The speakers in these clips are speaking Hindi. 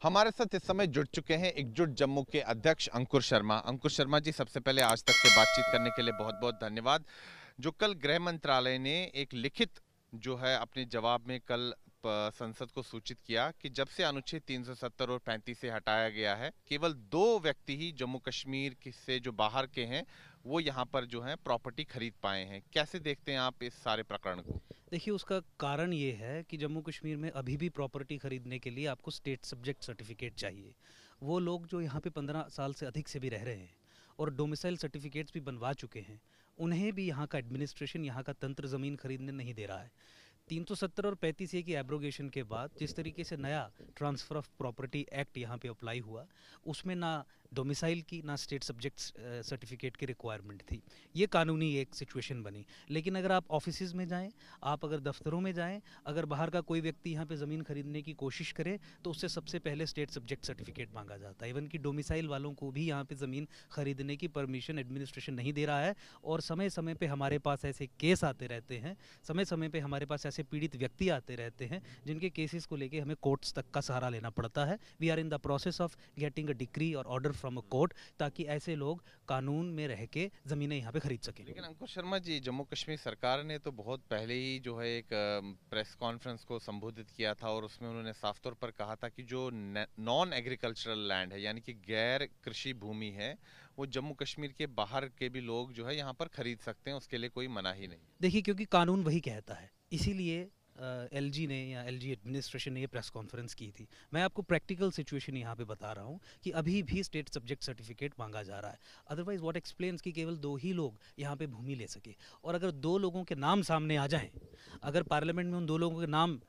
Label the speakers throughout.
Speaker 1: हमारे साथ इस समय जुड़ चुके हैं एकजुट जम्मू के अध्यक्ष अंकुर शर्मा। अंकुर शर्मा जी, सबसे पहले आज तक से बातचीत करने के लिए बहुत बहुत धन्यवाद। जो कल गृह मंत्रालय ने एक लिखित जो है अपने जवाब में कल संसद को सूचित किया कि जब से अनुच्छेद 370 और 35 से हटाया गया है, केवल 2 व्यक्ति ही जम्मू कश्मीर से जो बाहर के हैं वो यहाँ पर जो है प्रॉपर्टी खरीद पाए हैं। कैसे देखते हैं आप इस सारे प्रकरण को?
Speaker 2: देखिए, उसका कारण ये है कि जम्मू कश्मीर में अभी भी प्रॉपर्टी खरीदने के लिए आपको स्टेट सब्जेक्ट सर्टिफिकेट चाहिए। वो लोग जो यहाँ पे 15 साल से अधिक से भी रह रहे हैं और डोमिसाइल सर्टिफिकेट्स भी बनवा चुके हैं, उन्हें भी यहाँ का एडमिनिस्ट्रेशन, यहाँ का तंत्र ज़मीन खरीदने नहीं दे रहा है। 370 और 35A की एब्रोगेशन के बाद जिस तरीके से नया ट्रांसफ़र ऑफ प्रॉपर्टी एक्ट यहाँ पे अप्लाई हुआ, उसमें ना डोमिसाइल की ना स्टेट सब्जेक्ट सर्टिफिकेट की रिक्वायरमेंट थी। ये कानूनी एक सिचुएशन बनी। लेकिन अगर आप ऑफिसेज में जाएं, आप अगर दफ्तरों में जाएं, अगर बाहर का कोई व्यक्ति यहाँ पे ज़मीन खरीदने की कोशिश करे तो उससे सबसे पहले स्टेट सब्जेक्ट सर्टिफिकेट मांगा जाता है। इवन कि डोमिसाइल वालों को भी यहाँ पे ज़मीन खरीदने की परमिशन एडमिनिस्ट्रेशन नहीं दे रहा है। और समय समय पे हमारे पास ऐसे केस आते रहते हैं, समय समय पे हमारे पास ऐसे पीड़ित व्यक्ति आते रहते हैं जिनके केसेस को लेके हमें कोर्ट्स तक का सहारा लेना पड़ता है। We are in the process of getting a decree और ऑर्डर फ्रॉम अ कोर्ट, ताकि ऐसे लोग कानून में रह के ज़मीनें यहाँ पे खरीद सकें।
Speaker 1: लेकिन अंकुर शर्मा जी, जम्मू कश्मीर सरकार ने तो बहुत पहले ही जो है एक प्रेस कॉन्फ्रेंस को संबोधित किया था और उसमें उन्होंने साफ तौर पर कहा था कि जो नॉन एग्रीकल्चरल लैंड है, यानी कि गैर कृषि भूमि है, वो जम्मू कश्मीर के बाहर के भी लोग जो है यहाँ पर खरीद सकते हैं, उसके लिए कोई मनाही नहीं।
Speaker 2: देखिए, क्योंकि कानून वही कहता है, इसीलिए एलजी ने या एलजी एडमिनिस्ट्रेशन ने ये प्रेस कॉन्फ्रेंस की थी। मैं आपको प्रैक्टिकल सिचुएशन यहाँ पे बता रहा हूँ कि अभी भी स्टेट सब्जेक्ट सर्टिफिकेट मांगा जा रहा है। अदरवाइज व्हाट एक्सप्लेन्स कि केवल 2 ही लोग यहाँ पे भूमि ले सके। और अगर 2 लोगों के नाम सामने आ जाएं, अगर पार्लियामेंट में उन 2 लोगों के नाम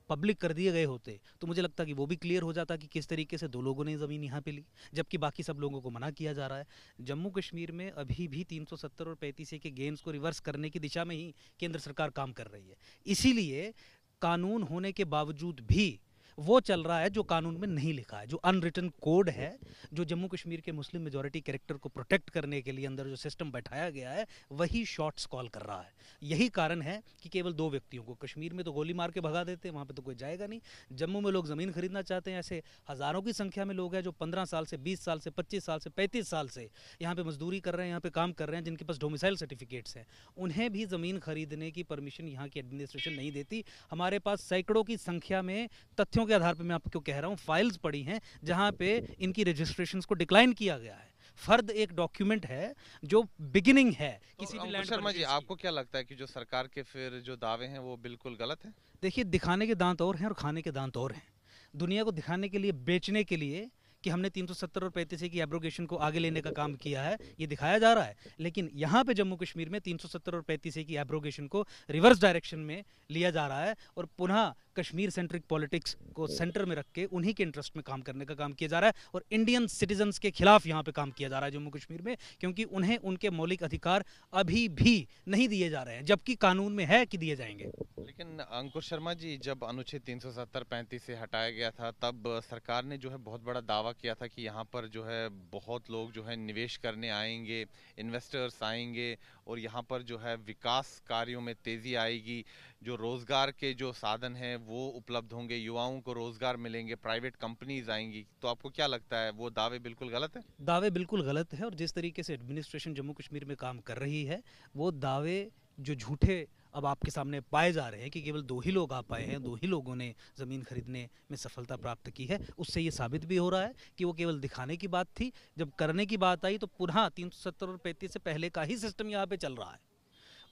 Speaker 2: पब्लिक कर दिए गए होते तो मुझे लगता कि वो भी क्लियर हो जाता कि किस तरीके से 2 लोगों ने ज़मीन यहाँ पे ली, जबकि बाकी सब लोगों को मना किया जा रहा है। जम्मू कश्मीर में अभी भी 370 और 35A के गेन्स को रिवर्स करने की दिशा में ही केंद्र सरकार काम कर रही है। इसीलिए कानून होने के बावजूद भी वो चल रहा है जो कानून में नहीं लिखा है, जो अनरिटन कोड है, जो जम्मू कश्मीर के मुस्लिम मेजॉरिटी कैरेक्टर को प्रोटेक्ट करने के लिए अंदर जो सिस्टम बैठाया गया है, वही शॉट्स कॉल कर रहा है। यही कारण है कि केवल 2 व्यक्तियों को, कश्मीर में तो गोली मार के भगा देते हैं, वहाँ पे तो कोई जाएगा नहीं। जम्मू में लोग ज़मीन खरीदना चाहते हैं, ऐसे हज़ारों की संख्या में लोग हैं जो 15 साल से, 20 साल से, 25 साल से, 35 साल से यहाँ पे मजदूरी कर रहे हैं, यहाँ पे काम कर रहे हैं, जिनके पास डोमिसाइल सर्टिफिकेट्स हैं। उन्हें भी ज़मीन खरीदने की परमिशन यहाँ की एडमिनिस्ट्रेशन नहीं देती। हमारे पास सैकड़ों की संख्या में, तथ्यों के आधार पर मैं आपको कह रहा हूँ, फाइल्स पड़ी हैं जहाँ पे इनकी रजिस्ट्रेशंस को डिक्लाइन किया गया है। फर्द एक डॉक्यूमेंट है जो बिगिनिंग है किसी भी लैंड
Speaker 1: शर्मा जी,
Speaker 2: परचेज
Speaker 1: आपको क्या लगता है कि जो सरकार के फिर जो दावे हैं वो बिल्कुल गलत हैं?
Speaker 2: देखिए, दिखाने के दांत और हैं और खाने के दांत और हैं। दुनिया को दिखाने के लिए, बेचने के लिए कि हमने 370 और 35A की एब्रोगेशन को आगे लेने का काम किया है, ये दिखाया जा रहा है। लेकिन यहाँ पे जम्मू कश्मीर में 370 और 35A की एब्रोगेशन को रिवर्स डायरेक्शन में लिया जा रहा है और पुनः कश्मीर सेंट्रिक पॉलिटिक्स को सेंटर में रख के उन्हीं के इंटरेस्ट में काम करने का काम किया जा रहा है और इंडियन सिटीजन्स के खिलाफ यहाँ पे काम किया जा रहा है जम्मू कश्मीर में, क्योंकि उन्हें उनके मौलिक अधिकार अभी भी नहीं दिए जा रहे हैं, जबकि कानून में है कि दिए जाएंगे।
Speaker 1: लेकिन अंकुर शर्मा जी, जब अनुच्छेद 370-35 से हटाया गया था, तब सरकार ने जो है बहुत बड़ा दावा किया था कि यहाँ पर जो है बहुत लोग जो है निवेश करने आएंगे, इन्वेस्टर्स आएंगे और यहाँ पर जो है विकास कार्यों में तेजी आएगी, जो रोजगार के जो साधन हैं वो उपलब्ध होंगे, युवाओं को रोजगार मिलेंगे, प्राइवेट कंपनीज आएंगी। तो आपको क्या लगता है, वो दावे बिल्कुल गलत है?
Speaker 2: दावे बिल्कुल गलत है और जिस तरीके से एडमिनिस्ट्रेशन जम्मू कश्मीर में काम कर रही है, वो दावे जो झूठे अब आपके सामने पाए जा रहे हैं कि केवल 2 ही लोग आ पाए हैं, 2 ही लोगों ने ज़मीन खरीदने में सफलता प्राप्त की है, उससे ये साबित भी हो रहा है कि वो केवल दिखाने की बात थी। जब करने की बात आई तो पुनः 370 और 35 से पहले का ही सिस्टम यहाँ पे चल रहा है,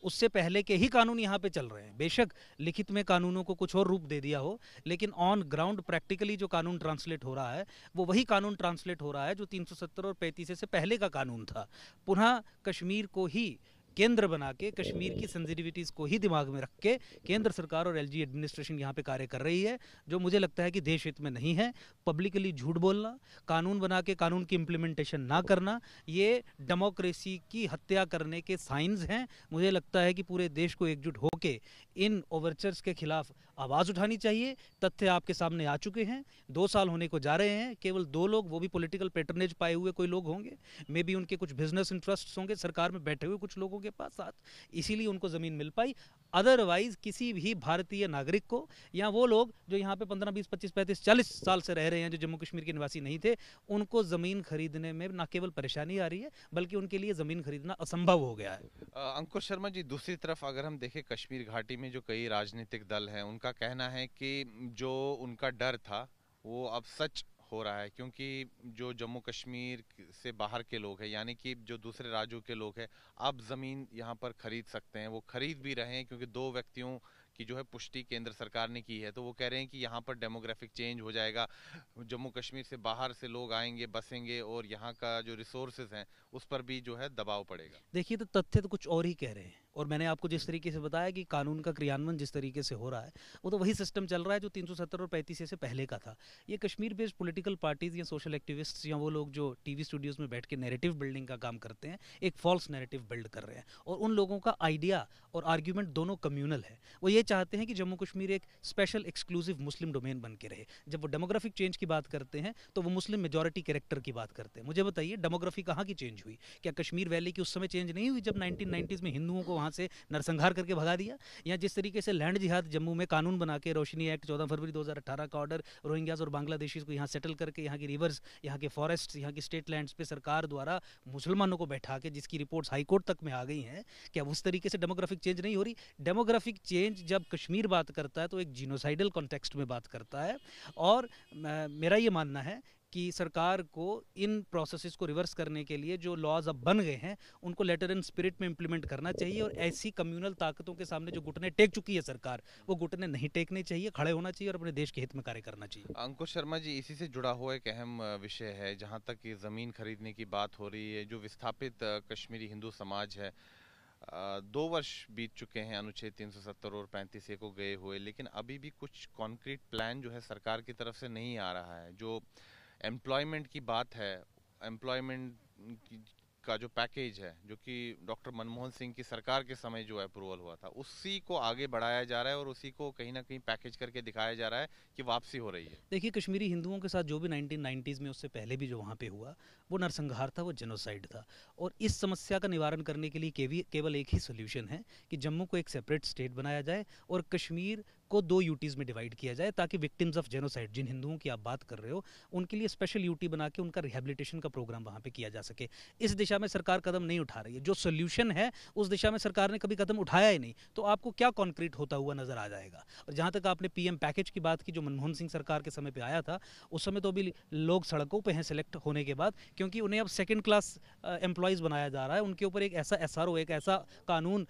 Speaker 2: उससे पहले के ही कानून यहाँ पे चल रहे हैं। बेशक लिखित में कानूनों को कुछ और रूप दे दिया हो, लेकिन ऑन ग्राउंड प्रैक्टिकली जो कानून ट्रांसलेट हो रहा है वो वही कानून ट्रांसलेट हो रहा है जो 370 और 35 से पहले का कानून था। पुनः कश्मीर को ही केंद्र बना के, कश्मीर की सेंसिटिविटीज़ को ही दिमाग में रख के केंद्र सरकार और एलजी एडमिनिस्ट्रेशन यहाँ पे कार्य कर रही है, जो मुझे लगता है कि देश हित में नहीं है। पब्लिकली झूठ बोलना, कानून बना के कानून की इम्प्लीमेंटेशन ना करना, ये डेमोक्रेसी की हत्या करने के साइंस हैं। मुझे लगता है कि पूरे देश को एकजुट होकर इन ओवरचर्स के खिलाफ आवाज़ उठानी चाहिए। तथ्य आपके सामने आ चुके हैं, 2 साल होने को जा रहे हैं, केवल 2 लोग, वो भी पॉलिटिकल पैटर्नेज पाए हुए कोई लोग होंगे, मे बी उनके कुछ बिजनेस इंटरेस्ट होंगे सरकार में बैठे हुए कुछ लोगों के पास साथ, इसीलिए उनको ज़मीन मिल पाई। अदरवाइज किसी भी भारतीय नागरिक को, या वो लोग जो यहाँ पे 15, 20, 25, 35, 40 साल से रह रहे हैं, जो जम्मू कश्मीर के निवासी नहीं थे, उनको ज़मीन खरीदने में न केवल परेशानी आ रही है बल्कि उनके लिए ज़मीन खरीदना असंभव हो गया है।
Speaker 1: अंकुर शर्मा जी, दूसरी तरफ अगर हम देखें कश्मीर घाटी में जो कई राजनीतिक दल हैं, उनका कहना है कि जो उनका डर था वो अब सच हो रहा है, क्योंकि जो जम्मू कश्मीर से बाहर के लोग हैं, यानी कि जो दूसरे राज्यों के लोग हैं, अब ज़मीन यहाँ पर खरीद सकते हैं। वो खरीद भी रहे हैं, क्योंकि 2 व्यक्तियों की जो है पुष्टि केंद्र सरकार ने की है। तो वो कह रहे हैं कि यहाँ पर डेमोग्राफिक चेंज हो जाएगा, जम्मू कश्मीर से बाहर से लोग आएंगे, बसेंगे, और यहाँ का जो रिसोर्सेज हैं उस पर भी जो है दबाव पड़ेगा।
Speaker 2: देखिए, तो तथ्य तो कुछ और ही कह रहे हैं, और मैंने आपको जिस तरीके से बताया कि कानून का क्रियान्वयन जिस तरीके से हो रहा है, वो तो वही सिस्टम चल रहा है जो 370 और 35 से पहले का था। ये कश्मीर बेस्ड पॉलिटिकल पार्टीज या सोशल एक्टिविस्ट्स या वो लोग जो टीवी स्टूडियोज में बैठ के नैरेटिव बिल्डिंग का काम करते हैं, एक फॉल्स नैरेटिव बिल्ड कर रहे हैं, और उन लोगों का आइडिया और आर्ग्यूमेंट दोनों कम्युनल है। वो ये चाहते हैं कि जम्मू कश्मीर एक स्पेशल एक्सक्लूसिव मुस्लिम डोमेन बन के रहे। जब वो डेमोग्राफिक चेंज की बात करते हैं तो वो मुस्लिम मेजॉरिटी कैरेक्टर की बात करते हैं। मुझे बताइए, डेमोग्राफी कहाँ की चेंज हुई? क्या कश्मीर वैली की उस समय चेंज नहीं हुई जब 1990s में हिंदुओं को वहाँ से नरसंहार करके भगा दिया? या जिस तरीके से लैंड जिहाद जम्मू में कानून बना के, रोशनी एक्ट 14 फरवरी 2018 का ऑर्डर, रोहिंग्यास और बांग्लादेशीज को यहाँ सेटल करके, यहाँ की रिवर्स, यहाँ के फॉरेस्ट, यहाँ की स्टेट लैंड्स पे सरकार द्वारा मुसलमानों को बैठा के, जिसकी रिपोर्ट्स हाईकोर्ट तक में आ गई हैं, क्या उस तरीके से डेमोग्राफिक चेंज नहीं हो रही? डेमोग्राफिक चेंज जब कश्मीर बात करता है तो एक जीनोसाइडल कॉन्टेक्स्ट में बात करता है, और मेरा ये मानना है कि सरकार को इन प्रोसेसेस को रिवर्स करने के लिए जो लॉज अब बन गए हैं उनको लेटर एंड स्पिरिट में इंप्लीमेंट करना चाहिए, और ऐसी कम्युनल ताकतों के सामने जो घुटने टेक चुकी है सरकार, वो घुटने नहीं टेकने चाहिए, खड़े होना चाहिए और अपने देश के हित में कार्य करना चाहिए।
Speaker 1: अंकुश शर्मा जी, इसी से जुड़ा हुआ एक अहम विषय है, जहाँ तक ये ज़मीन खरीदने की बात हो रही है, जो विस्थापित कश्मीरी हिंदू समाज है, 2 वर्ष बीत चुके हैं अनुच्छेद 370 और 35A को गए हुए, लेकिन अभी भी कुछ कॉन्क्रीट प्लान जो है सरकार की तरफ से नहीं आ रहा है। जो एम्प्लॉयमेंट की बात है, एम्प्लॉयमेंट का जो पैकेज है, जो कि डॉक्टर मनमोहन सिंह की सरकार के समय जो अप्रूवल हुआ था, उसी को आगे बढ़ाया जा रहा है और उसी को कहीं ना कहीं पैकेज करके दिखाया जा रहा है कि वापसी हो रही है।
Speaker 2: देखिए, कश्मीरी हिंदुओं के साथ जो भी 1990s में, उससे पहले भी जो वहाँ पे हुआ, वो नरसंहार था, वो जेनोसाइड था। और इस समस्या का निवारण करने के लिए केवल एक ही सोल्यूशन है कि जम्मू को एक सेपरेट स्टेट बनाया जाए और कश्मीर को 2 यूटीज़ में डिवाइड किया जाए, ताकि विक्टिम्स ऑफ जेनोसाइड, जिन हिंदुओं की आप बात कर रहे हो, उनके लिए स्पेशल यूटी बना के उनका रिहेबिलिटेशन का प्रोग्राम वहाँ पे किया जा सके। इस दिशा में सरकार कदम नहीं उठा रही है। जो सोल्यूशन है उस दिशा में सरकार ने कभी कदम उठाया ही नहीं, तो आपको क्या कॉन्क्रीट होता हुआ नजर आ जाएगा? और जहाँ तक आपने पीएम पैकेज की बात की जो मनमोहन सिंह सरकार के समय पे आया था, उस समय तो अभी लोग सड़कों पे हैं सेलेक्ट होने के बाद, क्योंकि उन्हें अब सेकेंड क्लास एम्प्लॉयज़ बनाया जा रहा है। उनके ऊपर एक ऐसा एसआरओ, एक ऐसा कानून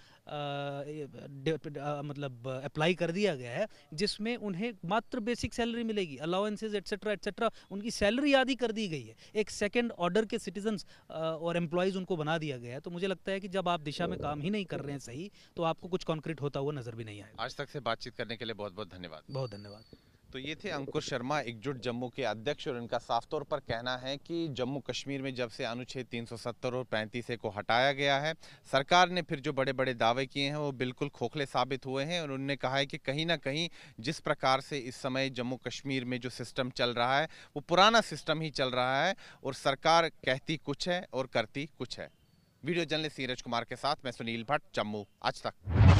Speaker 2: मतलब अप्लाई कर दिया गया है जिसमें उन्हें मात्र बेसिक सैलरी मिलेगी, अलाउंसेस एटसेट्रा एटसेट्रा, उनकी सैलरी आधी कर दी गई है। एक सेकंड ऑर्डर के सिटीजन्स और एम्प्लॉयज़ उनको बना दिया गया है। तो मुझे लगता है कि जब आप दिशा में काम ही नहीं कर रहे हैं सही, तो आपको कुछ कॉन्क्रीट होता हुआ नजर भी नहीं आएगा।
Speaker 1: आज तक से बातचीत करने के लिए बहुत बहुत धन्यवाद।
Speaker 2: बहुत धन्यवाद।
Speaker 1: तो ये थे अंकुर शर्मा, एकजुट जम्मू के अध्यक्ष, और इनका साफ तौर पर कहना है कि जम्मू कश्मीर में जब से अनुच्छेद 370 और 35A को हटाया गया है, सरकार ने फिर जो बड़े बड़े दावे किए हैं वो बिल्कुल खोखले साबित हुए हैं। और उन्होंने कहा है कि कहीं ना कहीं जिस प्रकार से इस समय जम्मू कश्मीर में जो सिस्टम चल रहा है वो पुराना सिस्टम ही चल रहा है, और सरकार कहती कुछ है और करती कुछ है। वीडियो जर्नलिस्ट नीरज कुमार के साथ मैं सुनील भट्ट, जम्मू आज तक।